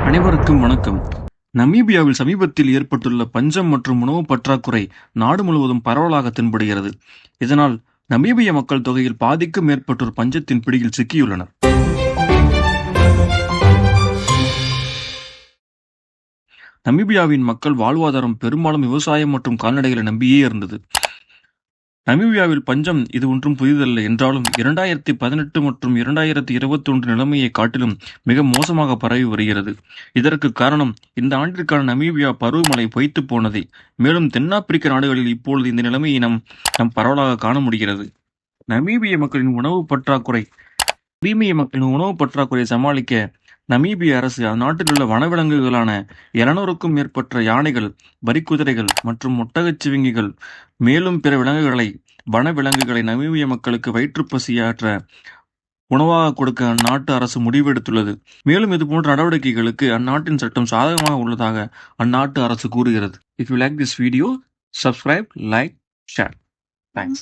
அனைவருக்கும் வணக்கம். நமீபியாவில் சமீபத்தில் ஏற்பட்டுள்ள பஞ்சம் மற்றும் உணவு பற்றாக்குறை நாடு முழுவதும் பரவலாக தென்படுகிறது. இதனால் நமீபிய மக்கள் தொகையில் பாதிக்கும் மேற்பட்டோர் பஞ்சத்தின் பிடியில் சிக்கியுள்ளனர். நமீபியாவின் மக்கள் வாழ்வாதாரம் பெரும்பாலும் விவசாயம் மற்றும் கால்நடைகளை நம்பியே இருந்தது. நமீபியாவில் பஞ்சம் இது ஒன்றும் புதிதல்ல என்றாலும் 2018 மற்றும் 2021 நிலைமையை காட்டிலும் மிக மோசமாக பரவி வருகிறது. இதற்கு காரணம் இந்த ஆண்டிற்கான நமீபியா பருவமழை பொய்த்து போனதே. மேலும் தென்னாப்பிரிக்க நாடுகளில் இப்பொழுது இந்த நிலைமையை நம் பரவலாக காண முடிகிறது. நமீபிய மக்களின் உணவு பற்றாக்குறை சமாளிக்க நமீபிய அரசு அந்நாட்டில் உள்ள வனவிலங்குகளான 700க்கும் மேற்பட்ட யானைகள், வரிக்குதிரைகள் மற்றும் ஒட்டகச்சிவிங்கிகள் மேலும் பிற வனவிலங்குகளை நமீபிய மக்களுக்கு வயிற்றுப்பசியாற்ற உணவாக கொடுக்க அந்நாட்டு அரசு முடிவெடுத்துள்ளது. மேலும் இதுபோன்ற நடவடிக்கைகளுக்கு அந்நாட்டின் சட்டம் சாதகமாக உள்ளதாக அந்நாட்டு அரசு கூறுகிறது. If you like this video, subscribe, like, share. Thanks.